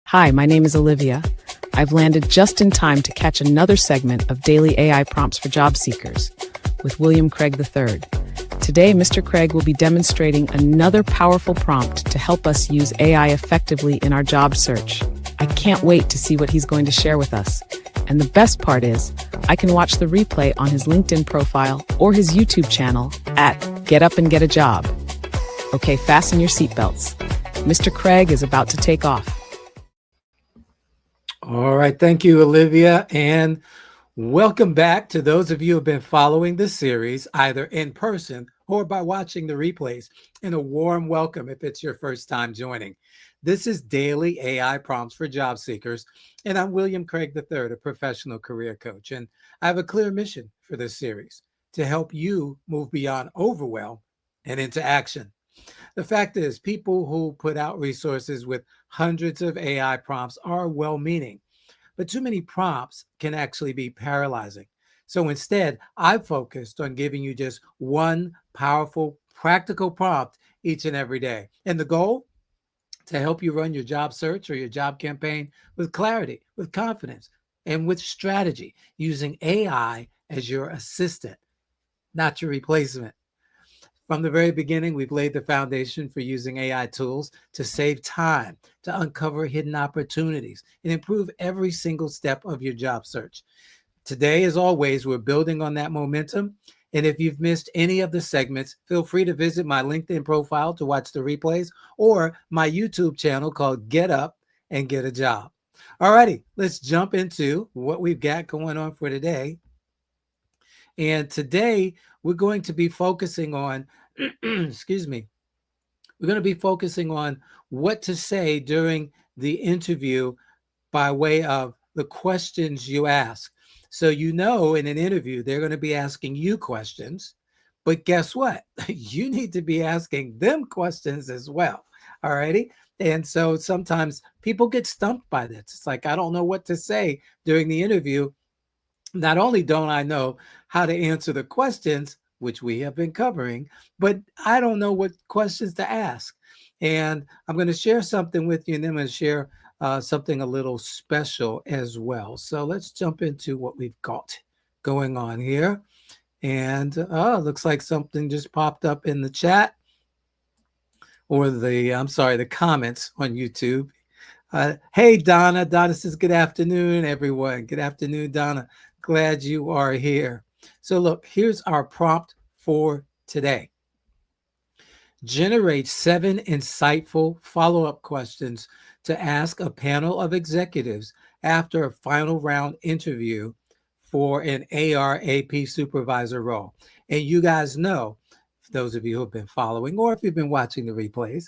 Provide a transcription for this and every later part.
Hi, my name is Olivia. I've landed just in time to catch another segment of Daily AI Prompts for Job Seekers with William Craig III. Today, Mr. Craig will be demonstrating another powerful prompt to help us use AI effectively in our job search. I can't wait to see what he's going to share with us. And the best part is, I can watch the replay on his LinkedIn profile or his YouTube channel at Get Up and Get a Job. Okay, fasten your seatbelts. Mr. Craig is about to take off. All right. Thank you, Olivia. And welcome back to those of you who have been following this series, either in person or by watching the replays. And a warm welcome if it's your first time joining. This is Daily AI Prompts for Job Seekers. And I'm William Craig III, a professional career coach. And I have a clear mission for this series to help you move beyond overwhelm and into action. The fact is, people who put out resources with hundreds of AI prompts are well-meaning, but too many prompts can actually be paralyzing. So instead, I've focused on giving you just one powerful, practical prompt each and every day. And the goal? To help you run your job search or your job campaign with clarity, with confidence, and with strategy, using AI as your assistant, not your replacement. From the very beginning, we've laid the foundation for using AI tools to save time, to uncover hidden opportunities, and improve every single step of your job search. Today, as always, we're building on that momentum. And if you've missed any of the segments, feel free to visit my LinkedIn profile to watch the replays or my YouTube channel called Get Up and Get a Job. All righty, let's jump into what we've got going on for today. And today, we're going to be focusing on, excuse me, we're going to be focusing on what to say during the interview by way of the questions you ask. So, in an interview, they're going to be asking you questions, but guess what? You need to be asking them questions as well. All righty. And so sometimes people get stumped by this. It's like, I don't know what to say during the interview. Not only don't I know how to answer the questions, which we have been covering, but I don't know what questions to ask. And I'm going to share something with you, and then I'm going to share something a little special as well. So let's jump into what we've got going on here. And looks like something just popped up in the chat or the comments on YouTube. Hey, Donna. Donna says, good afternoon, everyone. Good afternoon, Donna. Glad you are here. So look, here's our prompt for today. Generate 7 insightful follow-up questions to ask a panel of executives after a final round interview for an AR/AP supervisor role. And you guys know, those of you who have been following or if you've been watching the replays,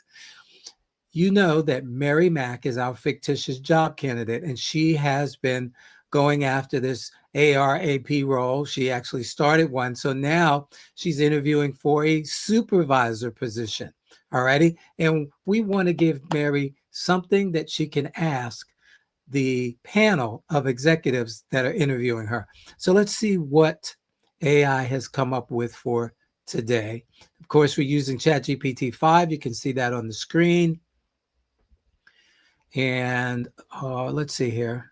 you know that Mary Mack is our fictitious job candidate, and she has been going after this AR/AP role. She actually started one. So now she's interviewing for a supervisor position. All righty. And we want to give Mary something that she can ask the panel of executives that are interviewing her. So let's see what AI has come up with for today. Of course, we're using ChatGPT 5. You can see that on the screen. And let's see here.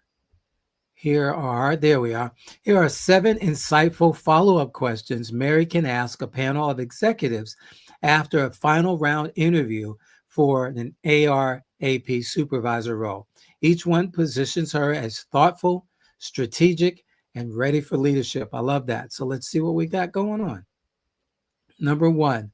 There we are. Here are 7 insightful follow-up questions Mary can ask a panel of executives after a final round interview for an AR/AP supervisor role. Each one positions her as thoughtful, strategic, and ready for leadership. I love that. So let's see what we got going on. Number 1,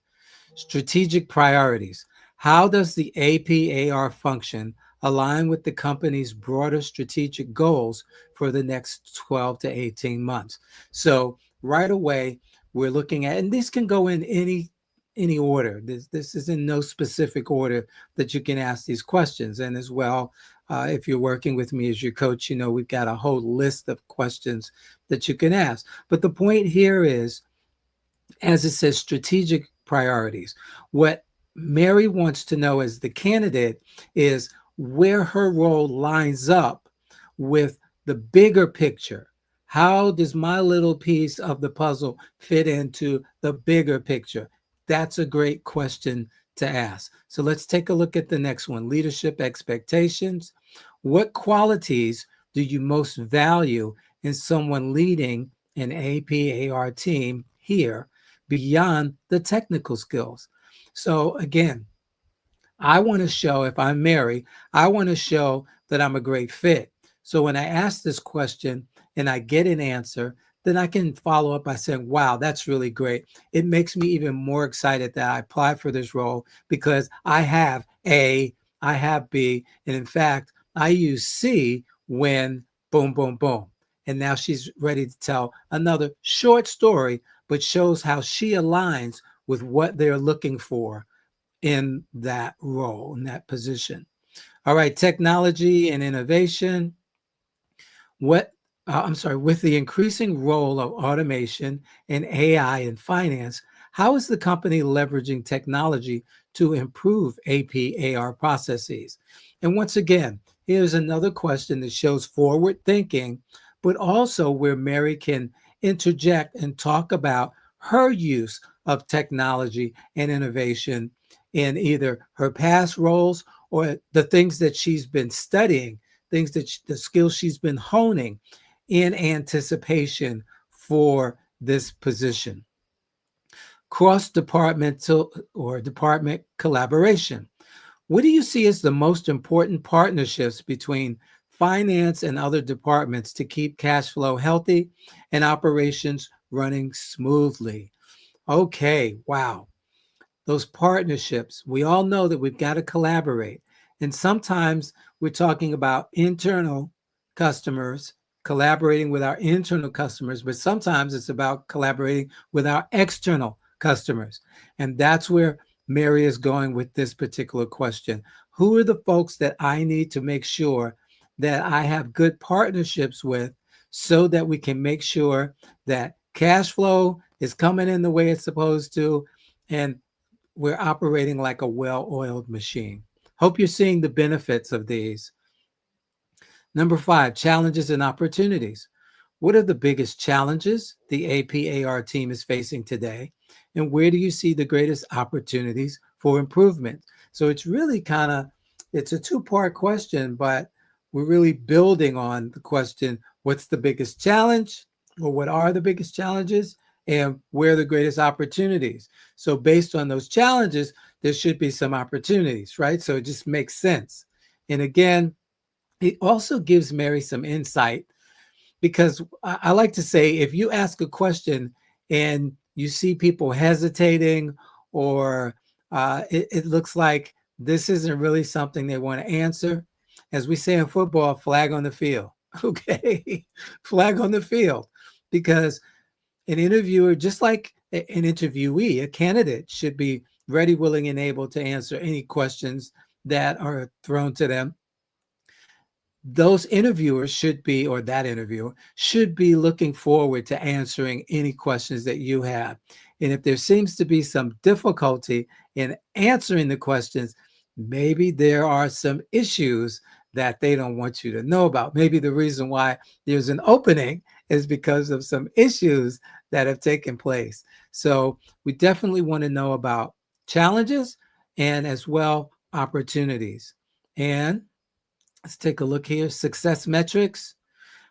strategic priorities. How does the AP/AR function align with the company's broader strategic goals for the next 12 to 18 months? So right away, we're looking at, and this can go in any order. This is in no specific order that you can ask these questions. And as well, if you're working with me as your coach, we've got a whole list of questions that you can ask. But the point here is, as it says, strategic priorities. What Mary wants to know as the candidate is where her role lines up with the bigger picture. How does my little piece of the puzzle fit into the bigger picture? That's a great question to ask. So let's take a look at the next one. Leadership expectations. What qualities do you most value in someone leading an APAR team here beyond the technical skills? So again, I want to show, if I'm Mary, I want to show that I'm a great fit. So when I ask this question and I get an answer, then I can follow up by saying, wow, that's really great. It makes me even more excited that I applied for this role because I have A, I have B, and in fact, I use C when boom, boom, boom. And now she's ready to tell another short story, but shows how she aligns with what they're looking for in that role, in that position. All right, technology and innovation. With the increasing role of automation and AI in finance, how is the company leveraging technology to improve APAR processes? And once again, here's another question that shows forward thinking, but also where Mary can interject and talk about her use of technology and innovation in either her past roles or the things that she's been studying, the skills she's been honing in anticipation for this position. Cross-departmental or department collaboration. What do you see as the most important partnerships between finance and other departments to keep cash flow healthy and operations running smoothly? Okay, wow. Those partnerships, we all know that we've got to collaborate. And sometimes we're talking about internal customers, collaborating with our internal customers, but sometimes it's about collaborating with our external customers. And that's where Mary is going with this particular question. Who are the folks that I need to make sure that I have good partnerships with so that we can make sure that cash flow is coming in the way it's supposed to, and we're operating like a well-oiled machine. Hope you're seeing the benefits of these. Number 5, challenges and opportunities. What are the biggest challenges the APAR team is facing today? And where do you see the greatest opportunities for improvement? So it's really it's a two-part question, but we're really building on the question, what's the biggest challenge, or what are the biggest challenges, and where are the greatest opportunities? So based on those challenges, there should be some opportunities, right? So it just makes sense. And again, it also gives Mary some insight, because I like to say, if you ask a question and you see people hesitating, or it looks like this isn't really something they want to answer, as we say in football, flag on the field. Okay, flag on the field, because an interviewer, just like an interviewee, a candidate should be ready, willing, and able to answer any questions that are thrown to them. Those interviewers should be, or that interviewer should be, looking forward to answering any questions that you have. And if there seems to be some difficulty in answering the questions, maybe there are some issues that they don't want you to know about. Maybe the reason why there's an opening is because of some issues that have taken place. So we definitely want to know about challenges and as well opportunities. And let's take a look here. Success metrics.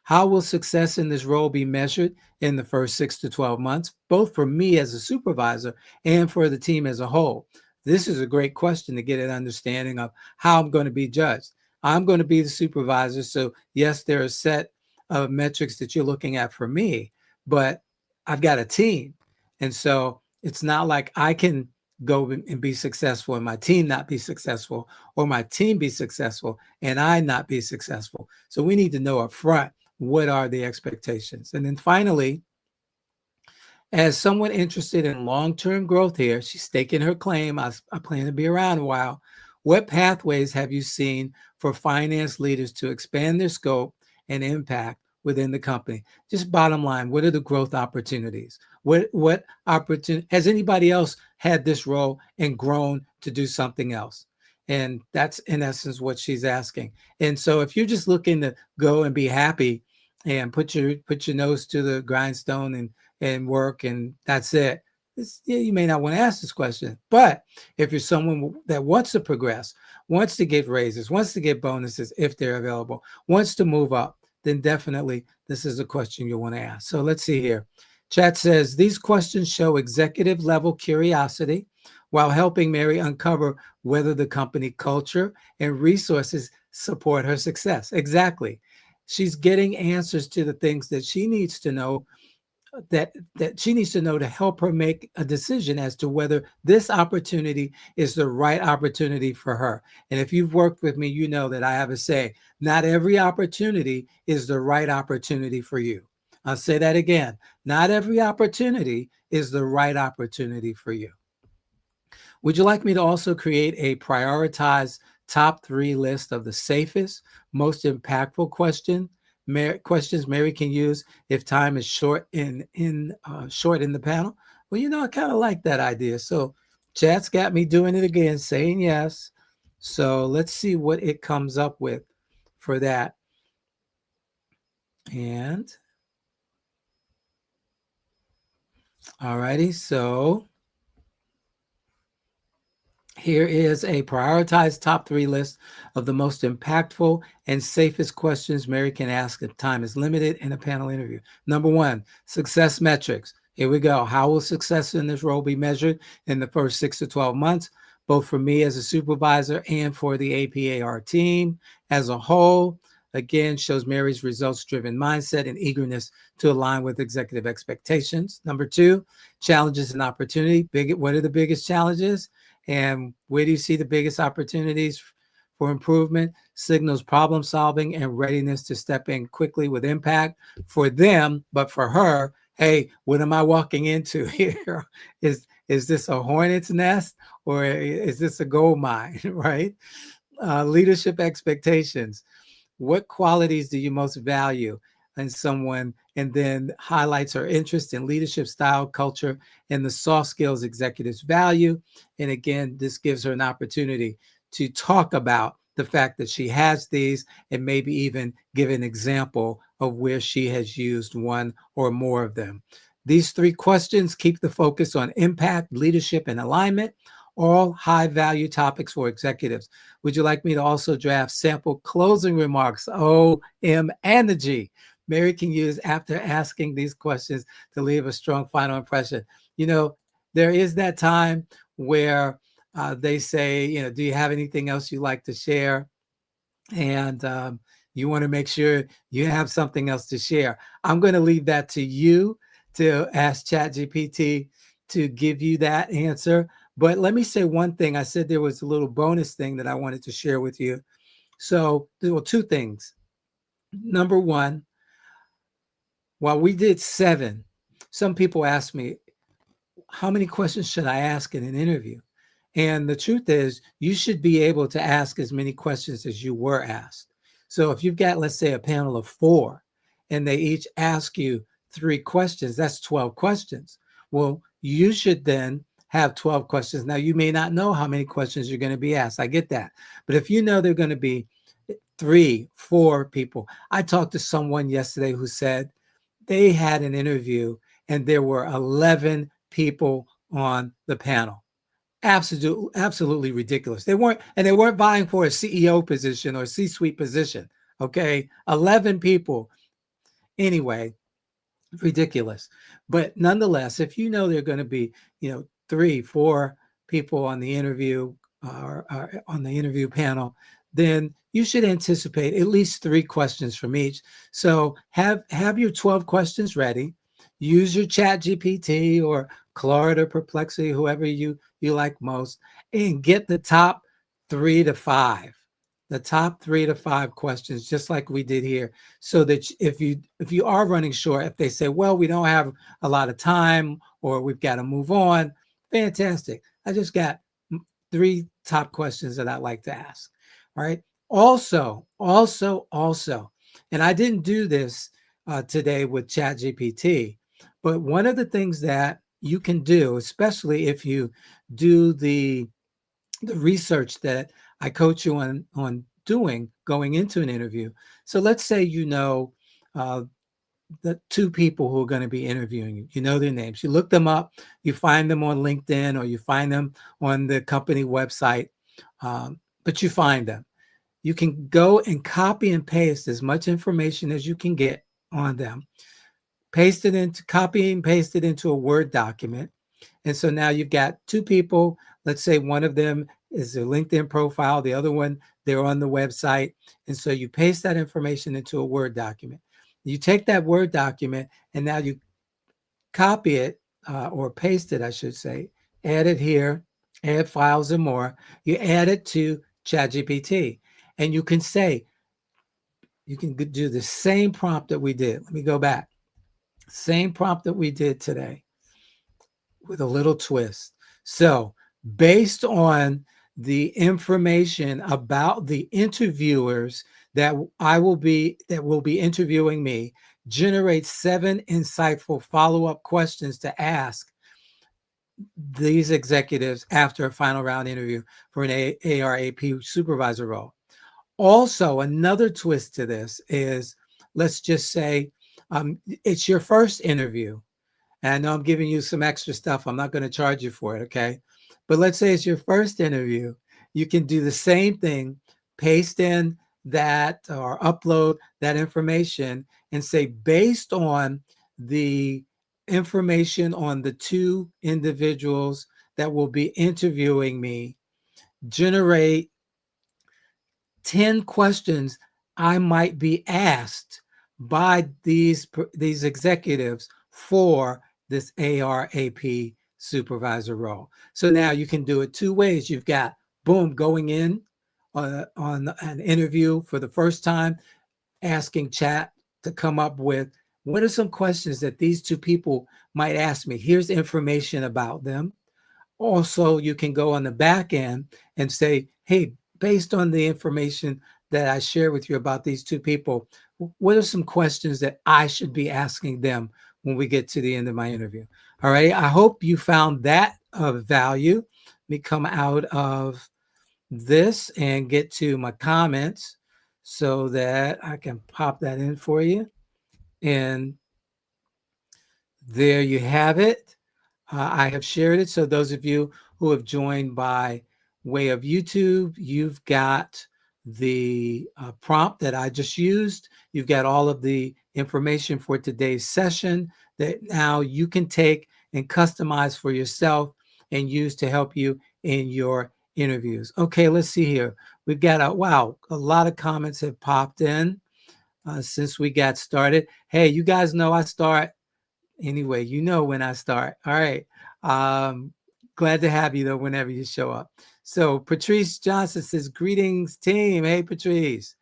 How will success in this role be measured in the first 6 to 12 months, both for me as a supervisor and for the team as a whole? This is a great question to get an understanding of how I'm going to be judged. I'm going to be the supervisor. So yes, there are a set of metrics that you're looking at for me, but I've got a team. And so it's not like I can go and be successful and my team not be successful, or my team be successful and I not be successful. So we need to know up front, what are the expectations? And then finally, as someone interested in long-term growth here, she's staking her claim, I plan to be around a while. What pathways have you seen for finance leaders to expand their scope and impact within the company? Just bottom line, what are the growth opportunities? What opportunity has anybody else had this role and grown to do something else? And that's in essence what she's asking. And so if you're just looking to go and be happy and put your nose to the grindstone and work, and that's it, Yeah, you may not want to ask this question. But if you're someone that wants to progress, wants to get raises, wants to get bonuses if they're available, wants to move up, then definitely this is a question you want to ask. So let's see here. Chat says these questions show executive level curiosity while helping Mary uncover whether the company culture and resources support her success. Exactly. She's getting answers to the things that she needs to know, that she needs to know to help her make a decision as to whether this opportunity is the right opportunity for her. And if you've worked with me, you know that I have a say, not every opportunity is the right opportunity for you. I'll say that again. Not every opportunity is the right opportunity for you. Would you like me to also create a prioritized top 3 list of the safest, most impactful questions Mary can use if time is short in the panel? Well, I kind of like that idea. So chat's got me doing it again, saying yes. So let's see what it comes up with for that. And all righty, so here is a prioritized top 3 list of the most impactful and safest questions Mary can ask if time is limited in a panel interview. Number 1, success metrics. Here we go. How will success in this role be measured in the first 6 to 12 months, both for me as a supervisor and for the APAR team as a whole? Again, shows Mary's results-driven mindset and eagerness to align with executive expectations. Number 2, challenges and opportunity. What are the biggest challenges? And where do you see the biggest opportunities for improvement? Signals problem solving and readiness to step in quickly with impact for them, but for her, hey, what am I walking into here? Is this a hornet's nest or is this a gold mine, right? Leadership expectations. What qualities do you most value in someone? And then highlights her interest in leadership style, culture, and the soft skills executives value. And again, this gives her an opportunity to talk about the fact that she has these and maybe even give an example of where she has used one or more of them. These 3 questions keep the focus on impact, leadership, and alignment, all high value topics for executives. Would you like me to also draft sample closing remarks, O, M, and the G, Mary can use after asking these questions to leave a strong final impression? There is that time where they say, do you have anything else you'd like to share? And you want to make sure you have something else to share. I'm going to leave that to you to ask ChatGPT to give you that answer. But let me say one thing. I said there was a little bonus thing that I wanted to share with you. So there were 2 things. Number 1, while we did 7, some people asked me, how many questions should I ask in an interview? And the truth is, you should be able to ask as many questions as you were asked. So if you've got, let's say, a panel of 4, and they each ask you 3 questions, that's 12 questions. Well, you should then have 12 questions. Now, you may not know how many questions you're going to be asked. I get that. But if you know they're going to be 3, 4 people. I talked to someone yesterday who said they had an interview and there were 11 people on the panel. Absolutely ridiculous. They weren't vying for a CEO position or C-suite position. Okay. 11 people. Anyway, ridiculous. But nonetheless, if you know there are going to be, 3, 4 people on the interview or on the interview panel, then you should anticipate at least 3 questions from each. So have your 12 questions ready. Use your ChatGPT or Claude or Perplexity, whoever you like most, and get the top 3 to 5. The top 3 to 5 questions, just like we did here, so that if you are running short, if they say, well, we don't have a lot of time or we've got to move on, fantastic. I just got 3 top questions that I'd like to ask. All right. Also, and I didn't do this today with ChatGPT, but one of the things that you can do, especially if you do the research that I coach you on doing going into an interview. So let's say uh, the two people who are going to be interviewing you. You know their names. You look them up. You find them on LinkedIn or you find them on the company website, but you find them. You can go and copy and paste as much information as you can get on them. Copy and paste it into a Word document. And so now you've got two people. Let's say one of them is a LinkedIn profile, the other one, they're on the website. And so you paste that information into a Word document. You take that Word document and now you copy it or paste it, I should say, add it here, add files and more. You add it to ChatGPT and you can say, you can do the same prompt that we did. Let me go back. Same prompt that we did today with a little twist. So based on the information about the interviewers that will be interviewing me, generate 7 insightful follow-up questions to ask these executives after a final round interview for an ARAP supervisor role. Also, another twist to this is, let's just say it's your first interview. And I know I'm giving you some extra stuff. I'm not going to charge you for it, okay? But let's say it's your first interview. You can do the same thing, paste in that or upload that information and say, based on the information on the two individuals that will be interviewing me, generate 10 questions I might be asked by these executives for this ARAP supervisor role. So now you can do it two ways. You've got, boom, going in on an interview for the first time, asking chat to come up with, what are some questions that these two people might ask me? Here's information about them. Also, you can go on the back end and say, hey, based on the information that I share with you about these two people, what are some questions that I should be asking them when we get to the end of my interview? All right. I hope you found that of value. Let me come out of this and get to my comments so that I can pop that in for you. And there you have it. I have shared it. So those of you who have joined by way of YouTube, you've got the prompt that I just used. You've got all of the information for today's session that now you can take and customize for yourself and use to help you in your interviews. Okay, let's see here. We've got a lot of comments have popped in since we got started. Hey, you guys know I start anyway, you know when I start. All right. Glad to have you though whenever you show up. So Patrice Johnson says, greetings team. Hey Patrice.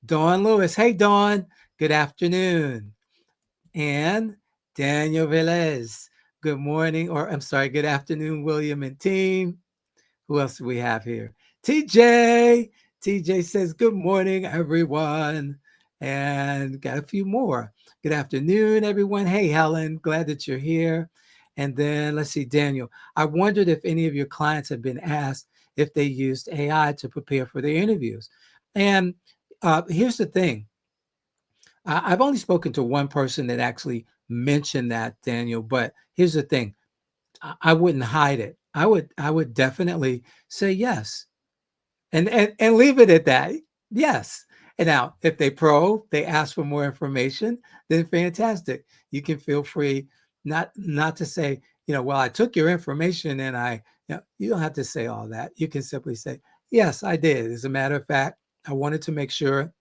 Dawn Lewis. Hey Dawn. Good afternoon. And Daniel Velez. Good morning, or I'm sorry, good afternoon, William and team. Who else do we have here? TJ. TJ says, good morning, everyone. And got a few more. Good afternoon, everyone. Hey, Helen, glad that you're here. And then let's see, Daniel. I wondered if any of your clients have been asked if they used AI to prepare for their interviews. And here's the thing. I've only spoken to one person that actually mentioned that, Daniel. But here's the thing. I wouldn't hide it. I would definitely say yes, and leave it at that. Yes. And now, if they ask for more information, then fantastic. You can feel free not to say, well, I took your information and you don't have to say all that. You can simply say, yes, I did. As a matter of fact, I wanted to make sure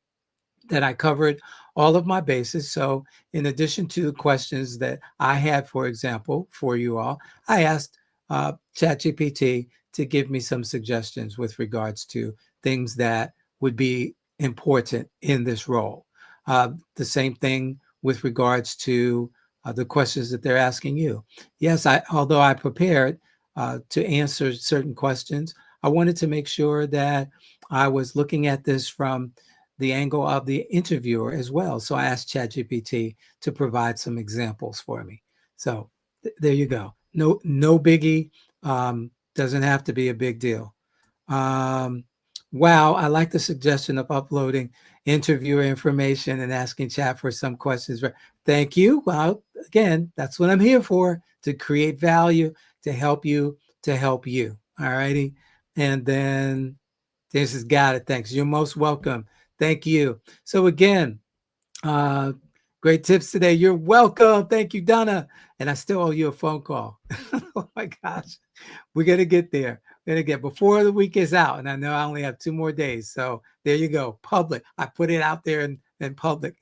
that I covered all of my bases. So in addition to the questions that I had, for example, for you all, I asked ChatGPT to give me some suggestions with regards to things that would be important in this role. The same thing with regards to the questions that they're asking you. Yes, although I prepared to answer certain questions, I wanted to make sure that I was looking at this from the angle of the interviewer as well. So I asked ChatGPT to provide some examples for me. So there you go. No biggie. Doesn't have to be a big deal. Wow, I like the suggestion of uploading interviewer information and asking chat for some questions. Thank you. Well, again, that's what I'm here for, to create value, to help you, All righty. And then this has got it. Thanks. You're most welcome. Thank you. So again, great tips today. You're welcome. Thank you, Donna. And I still owe you a phone call. Oh my gosh. We're going to get there. We're going to get before the week is out. And I know I only have 2 more days. So there you go. Public. I put it out there in the public.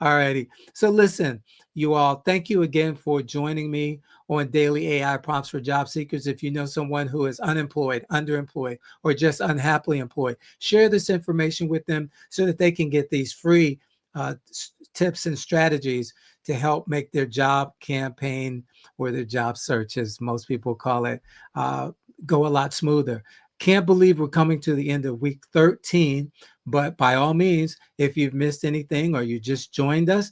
All righty. So listen, you all, thank you again for joining me on Daily AI Prompts for Job Seekers. If you know someone who is unemployed, underemployed, or just unhappily employed, share this information with them so that they can get these free tips and strategies to help make their job campaign, or their job search, as most people call it, go a lot smoother. Can't believe we're coming to the end of week 13, but by all means, if you've missed anything or you just joined us,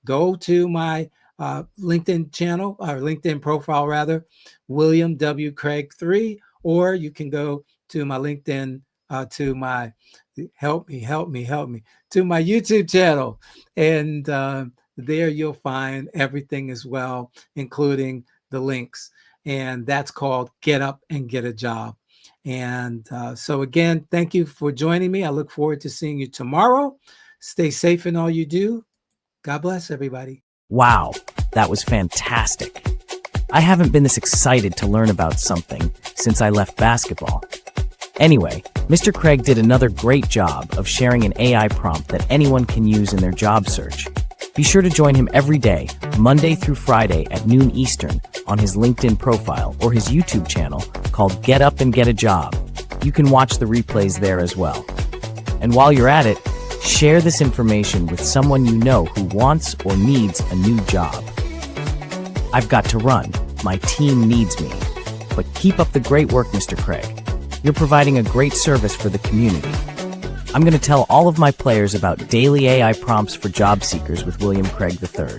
go to my LinkedIn channel, or LinkedIn profile rather, William W. Craig 3, or you can go to my LinkedIn, to my to my YouTube channel, and there you'll find everything as well, including the links, and that's called Get Up and Get a Job. And so again, thank you for joining me. I look forward to seeing you tomorrow. Stay safe in all you do. God bless everybody. Wow, that was fantastic. I haven't been this excited to learn about something since I left basketball. Anyway, Mr. Craig did another great job of sharing an AI prompt that anyone can use in their job search. Be sure to join him every day, Monday through Friday at noon Eastern, on his LinkedIn profile or his YouTube channel called Get Up and Get a Job. You can watch the replays there as well. And while you're at it, share this information with someone you know who wants or needs a new job. I've got to run. My team needs me. But keep up the great work, Mr. Craig. You're providing a great service for the community. I'm going to tell all of my players about daily AI prompts for job seekers with William Craig III.